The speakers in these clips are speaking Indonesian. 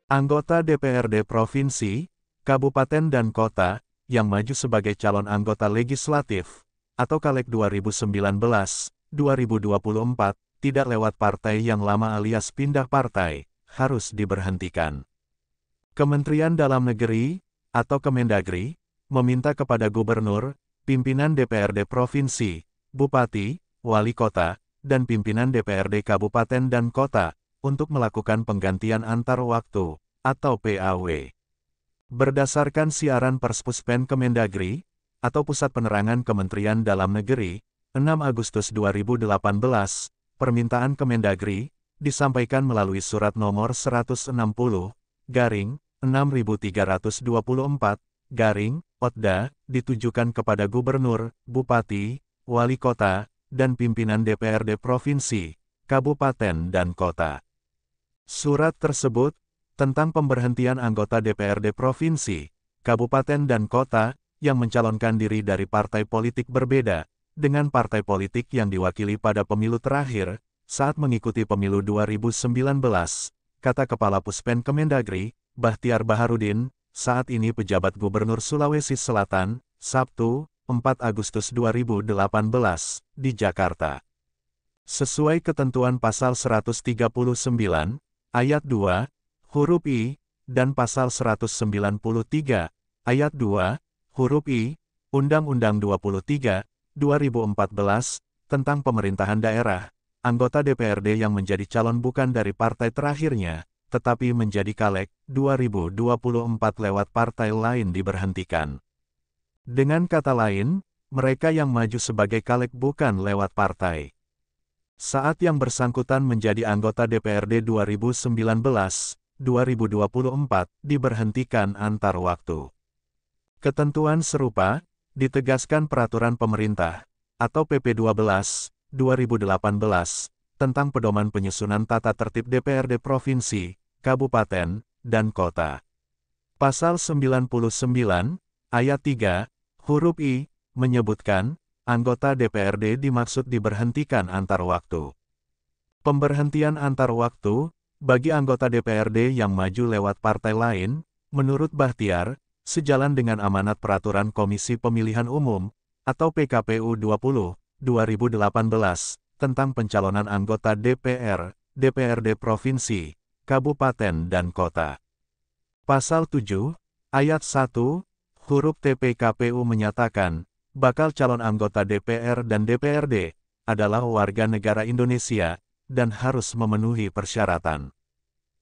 Anggota DPRD Provinsi, Kabupaten dan Kota, yang maju sebagai calon anggota legislatif, atau Caleg 2019-2024, tidak lewat partai yang lama alias pindah partai, harus diberhentikan. Kementerian Dalam Negeri, atau Kemendagri, meminta kepada Gubernur, pimpinan DPRD Provinsi, Bupati, Wali Kota, dan pimpinan DPRD Kabupaten dan Kota, untuk melakukan penggantian antar waktu, atau PAW. Berdasarkan siaran pers Puspen Kemendagri, atau Pusat Penerangan Kementerian Dalam Negeri, 6 Agustus 2018, permintaan Kemendagri, disampaikan melalui surat nomor 160-6324-OTDA, ditujukan kepada Gubernur, Bupati, Wali Kota, dan pimpinan DPRD Provinsi, Kabupaten dan Kota. Surat tersebut, tentang pemberhentian anggota DPRD Provinsi, Kabupaten dan Kota, yang mencalonkan diri dari partai politik berbeda, dengan partai politik yang diwakili pada pemilu terakhir, saat mengikuti pemilu 2019, kata Kepala Puspen Kemendagri, Bahtiar Baharudin, saat ini pejabat Gubernur Sulawesi Selatan, Sabtu, 4 Agustus 2018, di Jakarta. Sesuai ketentuan pasal 139, ayat 2, huruf I, dan pasal 193, ayat 2, huruf I, Undang-Undang 23, 2014, tentang pemerintahan daerah, anggota DPRD yang menjadi calon bukan dari partai terakhirnya, tetapi menjadi caleg 2024 lewat partai lain diberhentikan. Dengan kata lain, mereka yang maju sebagai caleg bukan lewat partai. Saat yang bersangkutan menjadi anggota DPRD 2019-2024, diberhentikan antar waktu. Ketentuan serupa, ditegaskan Peraturan Pemerintah, atau PP 12/2018, tentang pedoman penyusunan tata tertib DPRD Provinsi, Kabupaten, dan Kota. Pasal 99, ayat 3, huruf I, menyebutkan, anggota DPRD dimaksud diberhentikan antar waktu. Pemberhentian antar waktu, bagi anggota DPRD yang maju lewat partai lain, menurut Bahtiar, sejalan dengan amanat Peraturan Komisi Pemilihan Umum, atau PKPU 20/2018, tentang pencalonan anggota DPR, DPRD Provinsi, Kabupaten dan Kota. Pasal 7, ayat 1, huruf T PKPU menyatakan, bakal calon anggota DPR dan DPRD, adalah warga negara Indonesia, dan harus memenuhi persyaratan.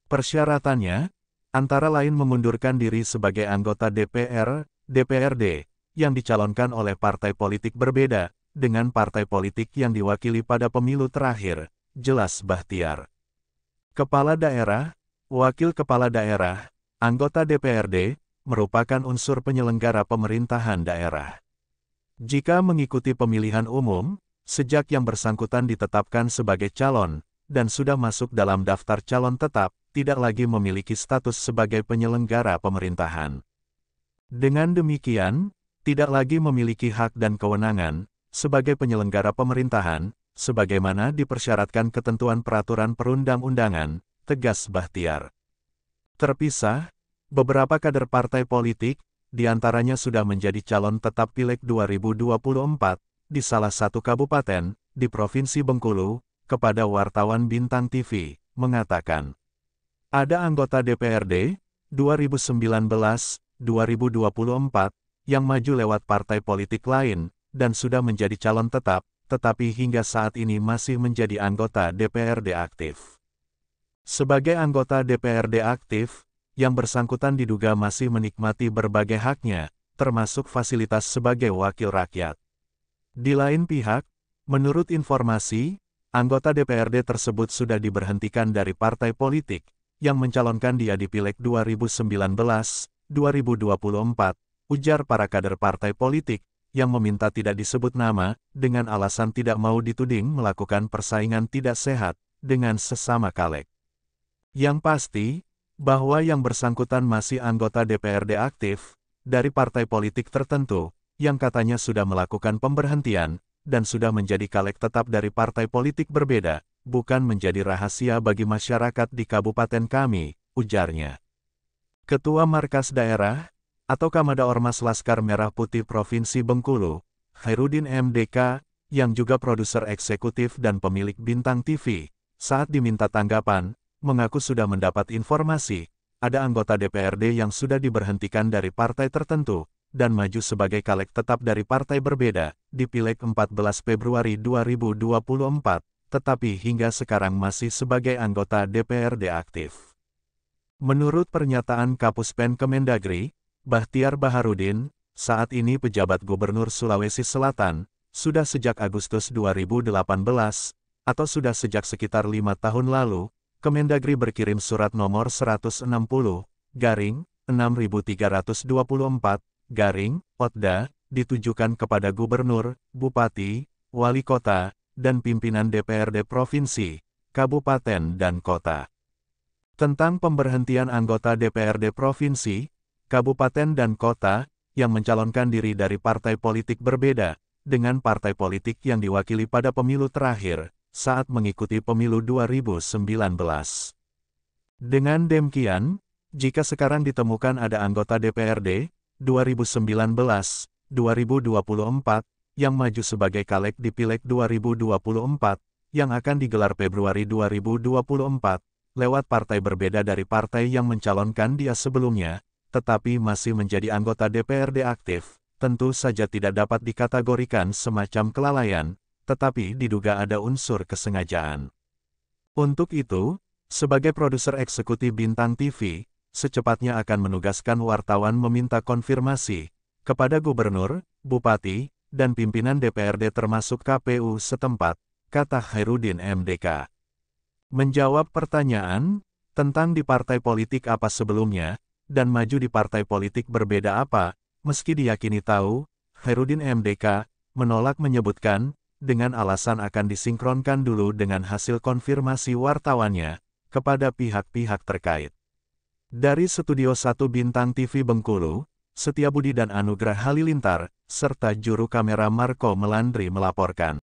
Persyaratannya, antara lain mengundurkan diri sebagai anggota DPR, DPRD, yang dicalonkan oleh partai politik berbeda, dengan partai politik yang diwakili pada pemilu terakhir, jelas Bahtiar. Kepala daerah, wakil kepala daerah, anggota DPRD, merupakan unsur penyelenggara pemerintahan daerah. Jika mengikuti pemilihan umum, sejak yang bersangkutan ditetapkan sebagai calon, dan sudah masuk dalam daftar calon tetap, tidak lagi memiliki status sebagai penyelenggara pemerintahan. Dengan demikian, tidak lagi memiliki hak dan kewenangan, sebagai penyelenggara pemerintahan, sebagaimana dipersyaratkan ketentuan peraturan perundang-undangan, tegas Bahtiar. Terpisah, beberapa kader partai politik, diantaranya sudah menjadi calon tetap Pileg 2024, di salah satu kabupaten, di Provinsi Bengkulu, kepada wartawan Bintang TV, mengatakan, ada anggota DPRD, 2019-2024, yang maju lewat partai politik lain, dan sudah menjadi calon tetap, tetapi hingga saat ini masih menjadi anggota DPRD aktif. Sebagai anggota DPRD aktif, yang bersangkutan diduga masih menikmati berbagai haknya, termasuk fasilitas sebagai wakil rakyat. Di lain pihak, menurut informasi, anggota DPRD tersebut sudah diberhentikan dari partai politik, yang mencalonkan dia di Pileg 2019-2024, ujar para kader partai politik, yang meminta tidak disebut nama, dengan alasan tidak mau dituding melakukan persaingan tidak sehat, dengan sesama caleg. Yang pasti, bahwa yang bersangkutan masih anggota DPRD aktif, dari partai politik tertentu, yang katanya sudah melakukan pemberhentian, dan sudah menjadi caleg tetap dari partai politik berbeda, bukan menjadi rahasia bagi masyarakat di kabupaten kami, ujarnya. Ketua Markas Daerah, atau Kamada Ormas Laskar Merah Putih Provinsi Bengkulu, Khairuddin MDK, yang juga produser eksekutif dan pemilik Bintang TV, saat diminta tanggapan, mengaku sudah mendapat informasi, ada anggota DPRD yang sudah diberhentikan dari partai tertentu, dan maju sebagai caleg tetap dari partai berbeda, di Pileg 14 Februari 2024, tetapi hingga sekarang masih sebagai anggota DPRD aktif. Menurut pernyataan Kapuspen Kemendagri, Bahtiar Baharudin, saat ini pejabat Gubernur Sulawesi Selatan, sudah sejak Agustus 2018, atau sudah sejak sekitar 5 tahun lalu, Kemendagri berkirim surat nomor 160-6324-OTDA, ditujukan kepada Gubernur, Bupati, Wali Kota, dan pimpinan DPRD Provinsi, Kabupaten dan Kota. Tentang pemberhentian anggota DPRD Provinsi, Kabupaten dan Kota, yang mencalonkan diri dari partai politik berbeda, dengan partai politik yang diwakili pada pemilu terakhir, saat mengikuti pemilu 2019. Dengan demikian, jika sekarang ditemukan ada anggota DPRD, 2019-2024, yang maju sebagai caleg di Pileg 2024, yang akan digelar Februari 2024, lewat partai berbeda dari partai yang mencalonkan dia sebelumnya, tetapi masih menjadi anggota DPRD aktif, tentu saja tidak dapat dikategorikan semacam kelalaian, tetapi diduga ada unsur kesengajaan. Untuk itu, sebagai produser eksekutif Bintang TV, secepatnya akan menugaskan wartawan meminta konfirmasi kepada Gubernur, Bupati, dan pimpinan DPRD termasuk KPU setempat, kata Khairuddin MDK. Menjawab pertanyaan tentang di partai politik apa sebelumnya, dan maju di partai politik berbeda apa, meski diyakini tahu, Khairuddin MDK menolak menyebutkan, dengan alasan akan disinkronkan dulu dengan hasil konfirmasi wartawannya, kepada pihak-pihak terkait. Dari Studio 1 Bintang TV Bengkulu, Setiabudi dan Anugrah Halilintar, serta juru kamera Marco Melandri melaporkan.